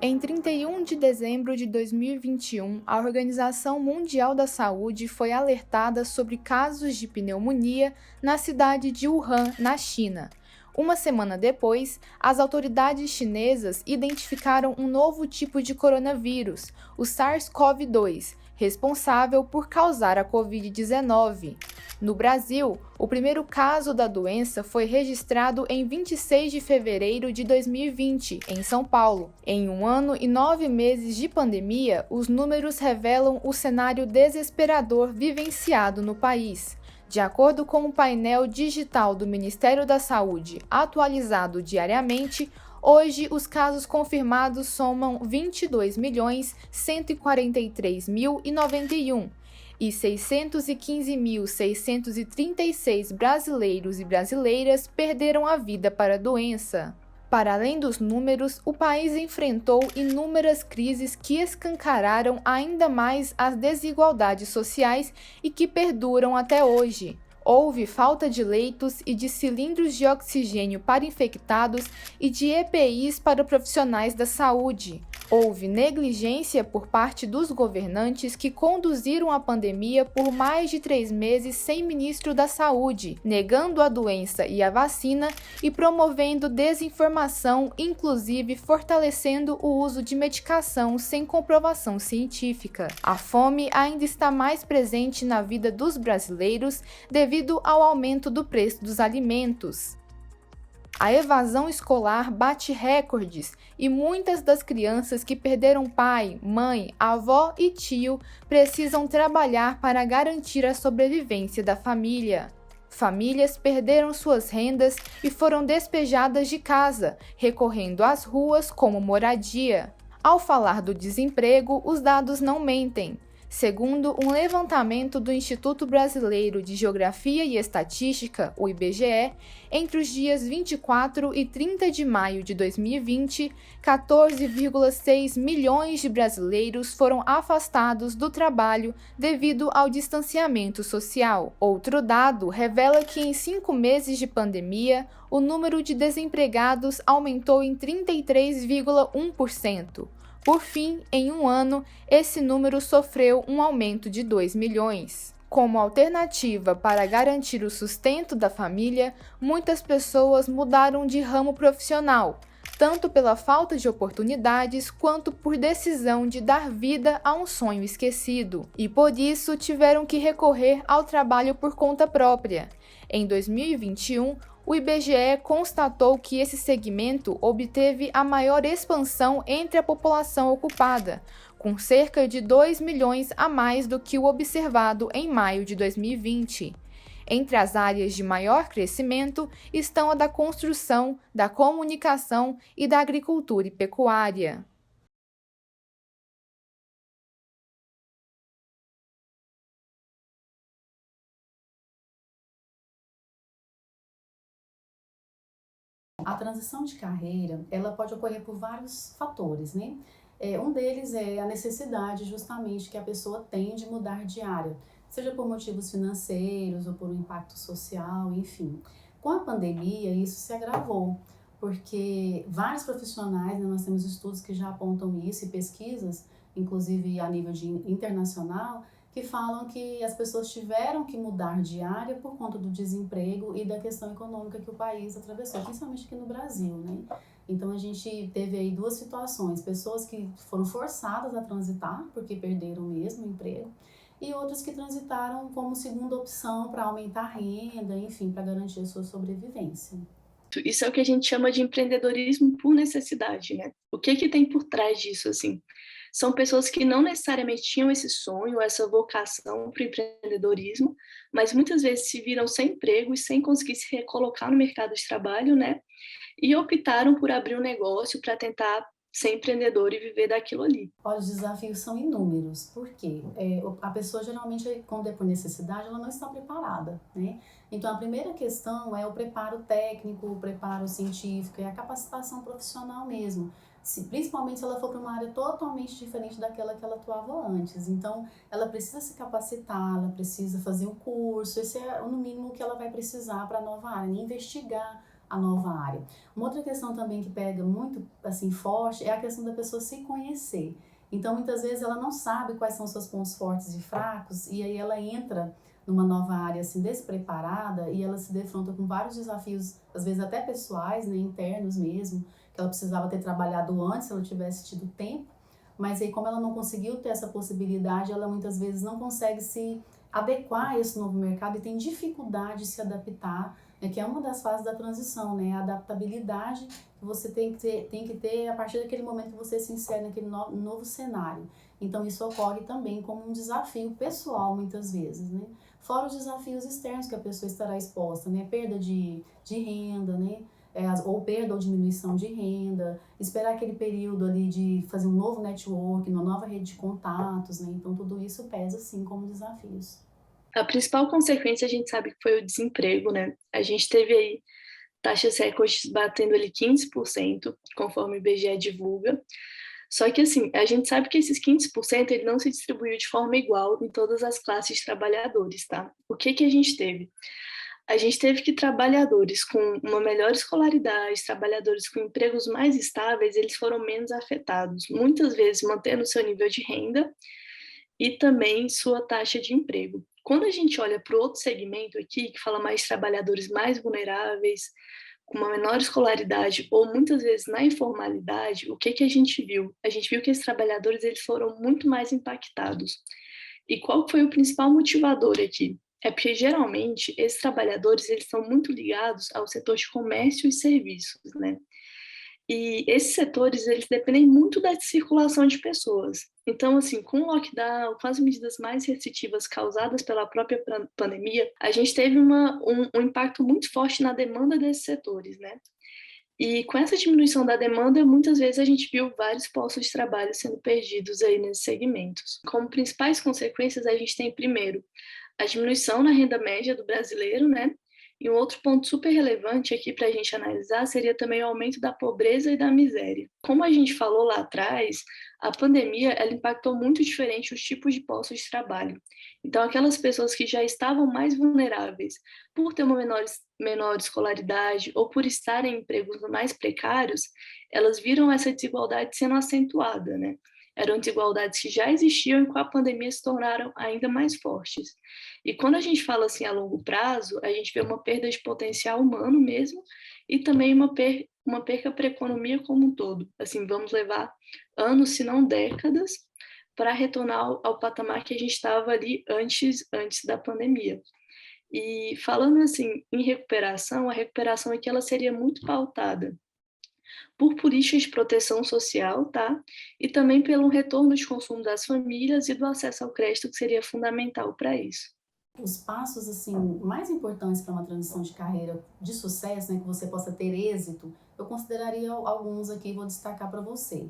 Em 31 de dezembro de 2021, a Organização Mundial da Saúde foi alertada sobre casos de pneumonia na cidade de Wuhan, na China. Uma semana depois, as autoridades chinesas identificaram um novo tipo de coronavírus, o SARS-CoV-2, responsável por causar a Covid-19. No Brasil, o primeiro caso da doença foi registrado em 26 de fevereiro de 2020, em São Paulo. Em 1 ano e 9 meses de pandemia, os números revelam o cenário desesperador vivenciado no país. De acordo com o painel digital do Ministério da Saúde, atualizado diariamente, hoje os casos confirmados somam 22.143.091 e 615.636 brasileiros e brasileiras perderam a vida para a doença. Para além dos números, o país enfrentou inúmeras crises que escancararam ainda mais as desigualdades sociais e que perduram até hoje. Houve falta de leitos e de cilindros de oxigênio para infectados e de EPIs para profissionais da saúde. Houve negligência por parte dos governantes que conduziram a pandemia por mais de 3 meses sem ministro da Saúde, negando a doença e a vacina e promovendo desinformação, inclusive fortalecendo o uso de medicação sem comprovação científica. A fome ainda está mais presente na vida dos brasileiros devido ao aumento do preço dos alimentos. A evasão escolar bate recordes e muitas das crianças que perderam pai, mãe, avó e tio precisam trabalhar para garantir a sobrevivência da família. Famílias perderam suas rendas e foram despejadas de casa, recorrendo às ruas como moradia. Ao falar do desemprego, os dados não mentem. Segundo um levantamento do Instituto Brasileiro de Geografia e Estatística, o IBGE, entre os dias 24 e 30 de maio de 2020, 14,6 milhões de brasileiros foram afastados do trabalho devido ao distanciamento social. Outro dado revela que em 5 meses de pandemia, o número de desempregados aumentou em 33,1%. Por fim, em 1 ano, esse número sofreu um aumento de 2 milhões. Como alternativa para garantir o sustento da família, muitas pessoas mudaram de ramo profissional, tanto pela falta de oportunidades quanto por decisão de dar vida a um sonho esquecido, e por isso tiveram que recorrer ao trabalho por conta própria. Em 2021, o IBGE constatou que esse segmento obteve a maior expansão entre a população ocupada, com cerca de 2 milhões a mais do que o observado em maio de 2020. Entre as áreas de maior crescimento estão a da construção, da comunicação e da agricultura e pecuária. A transição de carreira, ela pode ocorrer por vários fatores, né? Um deles é a necessidade justamente que a pessoa tem de mudar de área, seja por motivos financeiros ou por um impacto social, enfim. Com a pandemia, isso se agravou, porque vários profissionais, né, nós temos estudos que já apontam isso e pesquisas, inclusive a nível internacional, que falam que as pessoas tiveram que mudar de área por conta do desemprego e da questão econômica que o país atravessou, principalmente aqui no Brasil, né? Então a gente teve aí duas situações, pessoas que foram forçadas a transitar porque perderam mesmo o emprego e outras que transitaram como segunda opção para aumentar a renda, enfim, para garantir a sua sobrevivência. Isso é o que a gente chama de empreendedorismo por necessidade, né? O que que tem por trás disso, assim? São pessoas que não necessariamente tinham esse sonho, essa vocação para o empreendedorismo, mas muitas vezes se viram sem emprego e sem conseguir se recolocar no mercado de trabalho, né? E optaram por abrir um negócio para tentar ser empreendedor e viver daquilo ali. Olha, os desafios são inúmeros, porque a pessoa geralmente, quando é por necessidade, ela não está preparada, né? Então, a primeira questão é o preparo técnico, o preparo científico e a capacitação profissional mesmo. Principalmente se ela for para uma área totalmente diferente daquela que ela atuava antes. Então, ela precisa se capacitar, ela precisa fazer um curso, esse é no mínimo o que ela vai precisar para a nova área, investigar a nova área. Uma outra questão também que pega muito assim forte é a questão da pessoa se conhecer. Então, muitas vezes ela não sabe quais são os seus pontos fortes e fracos, e aí ela entra numa nova área assim despreparada e ela se defronta com vários desafios, às vezes até pessoais, né, internos mesmo, que ela precisava ter trabalhado antes se ela tivesse tido tempo, mas aí como ela não conseguiu ter essa possibilidade, ela muitas vezes não consegue se adequar a esse novo mercado e tem dificuldade de se adaptar, né, que é uma das fases da transição, né, a adaptabilidade que você tem que ter a partir daquele momento que você se insere naquele novo cenário. Então isso ocorre também como um desafio pessoal muitas vezes, né? Fora os desafios externos que a pessoa estará exposta, né? Perda de renda, né? Ou perda ou diminuição de renda, esperar aquele período ali de fazer um novo network, uma nova rede de contatos, né? Então tudo isso pesa sim como desafios. A principal consequência a gente sabe que foi o desemprego, né? A gente teve aí taxas recordes batendo ali 15%, conforme o IBGE divulga. Só que, assim, a gente sabe que esses 15% ele não se distribuiu de forma igual em todas as classes de trabalhadores, tá? O que que a gente teve? A gente teve que trabalhadores com uma melhor escolaridade, trabalhadores com empregos mais estáveis, eles foram menos afetados, muitas vezes mantendo seu nível de renda e também sua taxa de emprego. Quando a gente olha para o outro segmento aqui, que fala mais de trabalhadores mais vulneráveis, com uma menor escolaridade ou muitas vezes na informalidade, o que que a gente viu? A gente viu que esses trabalhadores eles foram muito mais impactados. E qual foi o principal motivador aqui? É porque geralmente esses trabalhadores eles são muito ligados ao setor de comércio e serviços, né? E esses setores, eles dependem muito da circulação de pessoas. Então, assim, com o lockdown, com as medidas mais restritivas causadas pela própria pandemia, a gente teve um impacto muito forte na demanda desses setores, né? E com essa diminuição da demanda, muitas vezes a gente viu vários postos de trabalho sendo perdidos aí nesses segmentos. Como principais consequências, a gente tem, primeiro, a diminuição na renda média do brasileiro, né? E um outro ponto super relevante aqui para a gente analisar seria também o aumento da pobreza e da miséria. Como a gente falou lá atrás, a pandemia ela impactou muito diferente os tipos de postos de trabalho. Então, aquelas pessoas que já estavam mais vulneráveis por ter uma menor escolaridade ou por estarem em empregos mais precários, elas viram essa desigualdade sendo acentuada, né? Eram desigualdades que já existiam e com a pandemia se tornaram ainda mais fortes. E quando a gente fala assim a longo prazo, a gente vê uma perda de potencial humano mesmo e também uma perca para a economia como um todo. Assim, vamos levar anos, se não décadas, para retornar ao patamar que a gente estava ali antes da pandemia. E falando assim em recuperação, a recuperação aqui ela seria muito pautada por políticas de proteção social, tá? E também pelo retorno de consumo das famílias e do acesso ao crédito, que seria fundamental para isso. Os passos assim mais importantes para uma transição de carreira de sucesso, né, que você possa ter êxito, eu consideraria alguns aqui e vou destacar para você.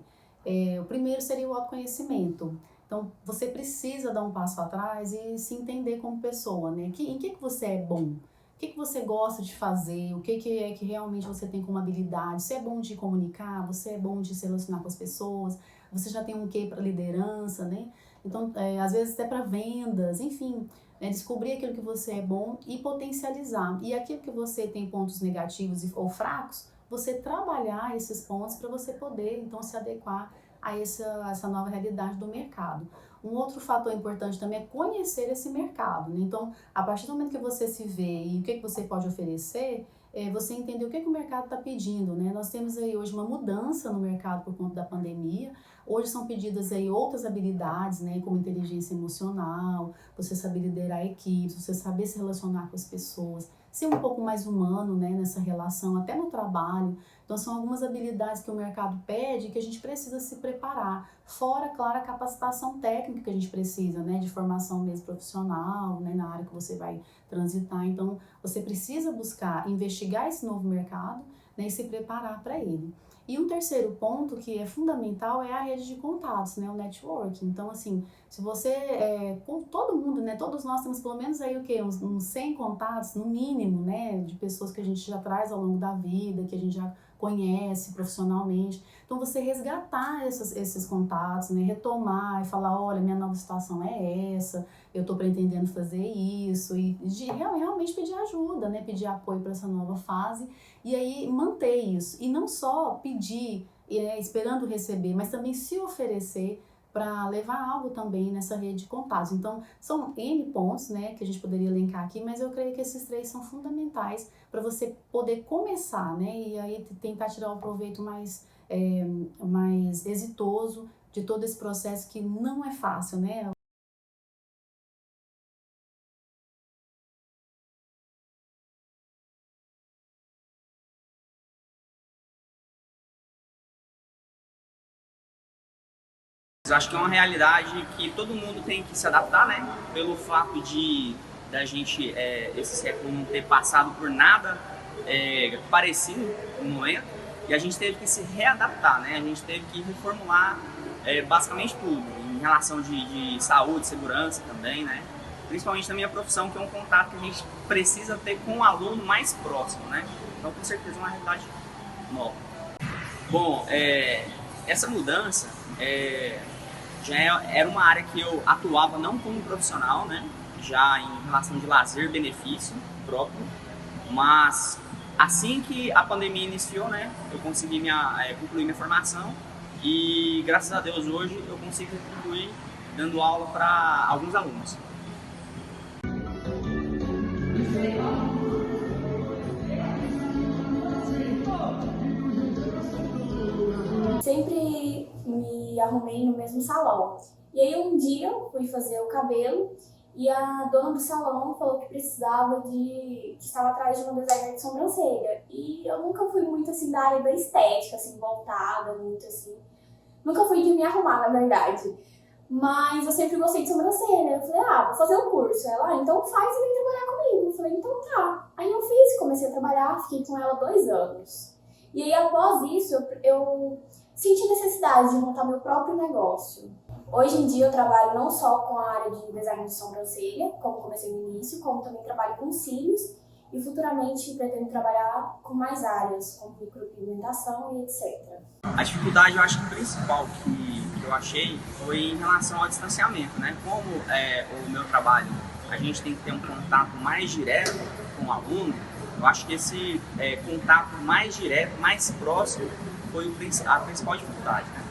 O primeiro seria o autoconhecimento. Então, você precisa dar um passo atrás e se entender como pessoa, né? Em que você é bom? O que você gosta de fazer? O que é que realmente você tem como habilidade? Você é bom de comunicar? Você é bom de se relacionar com as pessoas? Você já tem um quê para liderança, né? Então, às vezes até para vendas, enfim, né? Descobrir aquilo que você é bom e potencializar. E aquilo que você tem pontos negativos ou fracos, você trabalhar esses pontos para você poder, então, se adequar a essa nova realidade do mercado. Um outro fator importante também é conhecer esse mercado, né? Então, a partir do momento que você se vê e o que você pode oferecer, você entender o que o mercado está pedindo, né? Nós temos aí hoje uma mudança no mercado por conta da pandemia. Hoje são pedidas aí outras habilidades, né? Como inteligência emocional, você saber liderar equipes, você saber se relacionar com as pessoas, ser um pouco mais humano, né? Nessa relação, até no trabalho. Então, são algumas habilidades que o mercado pede e que a gente precisa se preparar. Fora, claro, a capacitação técnica que a gente precisa, né? De formação mesmo profissional, né? Na área que você vai transitar. Então, você precisa buscar investigar esse novo mercado, né? E se preparar para ele. E um terceiro ponto que é fundamental é a rede de contatos, né? O networking. Então, assim, se você, com todo mundo, né? Todos nós temos pelo menos aí o quê? Uns 100 contatos, no mínimo, né? De pessoas que a gente já traz ao longo da vida, que a gente já conhece profissionalmente. Então, você resgatar esses contatos, né? Retomar e falar, olha, minha nova situação é essa, eu estou pretendendo fazer isso, e realmente pedir ajuda, né? Pedir apoio para essa nova fase, e aí manter isso. E não só pedir, esperando receber, mas também se oferecer para levar algo também nessa rede de contatos. Então, são N pontos, né, que a gente poderia elencar aqui, mas eu creio que esses 3 são fundamentais para você poder começar, né, e aí tentar tirar o proveito mais exitoso de todo esse processo que não é fácil, né? Eu acho que é uma realidade que todo mundo tem que se adaptar, né? Pelo fato de da gente, esse século, não ter passado por nada parecido no momento, e a gente teve que se readaptar, né? A gente teve que reformular basicamente tudo, em relação de saúde, segurança também, né? Principalmente na minha profissão, que é um contato que a gente precisa ter com o aluno mais próximo, né? Então, com certeza, é uma realidade nova. Bom, essa mudança já era uma área que eu atuava não como profissional, né? Já em relação de lazer, benefício próprio, mas assim que a pandemia iniciou, né? Eu consegui concluir minha formação e, graças a Deus, hoje eu consigo contribuir dando aula para alguns alunos. Sempre me arrumei no mesmo salão. E aí um dia eu fui fazer o cabelo e a dona do salão falou que precisava que estava atrás de uma designer de sobrancelha. E eu nunca fui muito assim da área da estética, assim, voltada, muito assim. Nunca fui de me arrumar, na verdade. Mas eu sempre gostei de sobrancelha. Eu falei, vou fazer o curso. Ela, então faz e vem trabalhar comigo. Eu falei, então tá. Aí eu fiz, comecei a trabalhar, fiquei com ela 2 anos. E aí após isso, eu senti necessidade de montar meu próprio negócio. Hoje em dia eu trabalho não só com a área de design de sobrancelha, como comecei no início, como também trabalho com cílios e futuramente pretendo trabalhar com mais áreas, como micropigmentação e etc. A dificuldade, eu acho que principal que eu achei foi em relação ao distanciamento, né? Como o meu trabalho, a gente tem que ter um contato mais direto com o aluno, eu acho que esse contato mais direto, mais próximo, foi a principal dificuldade, né?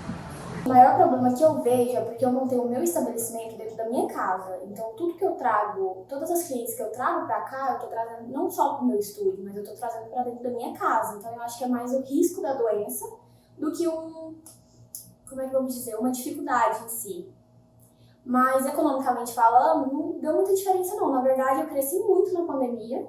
O maior problema que eu vejo é porque eu montei o meu estabelecimento dentro da minha casa. Então, tudo que eu trago, todas as clientes que eu trago pra cá, eu tô trazendo não só pro meu estúdio, mas eu tô trazendo pra dentro da minha casa. Então, eu acho que é mais o risco da doença do que uma dificuldade em si. Mas, economicamente falando, não deu muita diferença não. Na verdade, eu cresci muito na pandemia.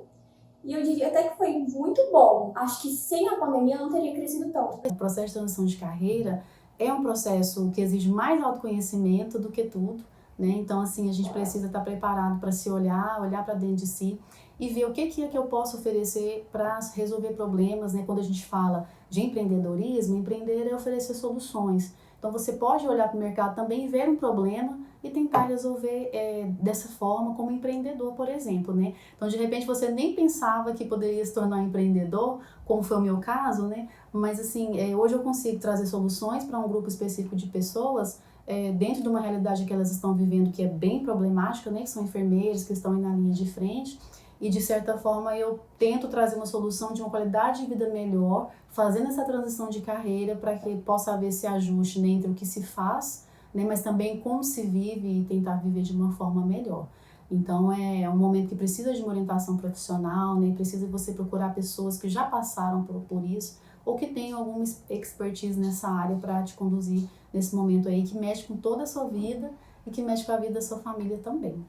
E eu diria até que foi muito bom. Acho que sem a pandemia eu não teria crescido tanto. O processo de transição de carreira é um processo que exige mais autoconhecimento do que tudo, né? Então, assim, a gente precisa estar preparado para se olhar para dentro de si e ver o que é que eu posso oferecer para resolver problemas, né? Quando a gente fala de empreendedorismo, empreender é oferecer soluções. Então, você pode olhar para o mercado também e ver um problema e tentar resolver dessa forma como empreendedor, por exemplo, né? Então, de repente, você nem pensava que poderia se tornar um empreendedor, como foi o meu caso, né? Mas, assim, hoje eu consigo trazer soluções para um grupo específico de pessoas dentro de uma realidade que elas estão vivendo que é bem problemática, né? Que são enfermeiros que estão aí na linha de frente. E, de certa forma, eu tento trazer uma solução de uma qualidade de vida melhor, fazendo essa transição de carreira para que possa haver esse ajuste, né, entre o que se faz, né, mas também como se vive e tentar viver de uma forma melhor. Então, é um momento que precisa de uma orientação profissional, né, precisa você procurar pessoas que já passaram por isso ou que tenham alguma expertise nessa área para te conduzir nesse momento aí que mexe com toda a sua vida e que mexe com a vida da sua família também.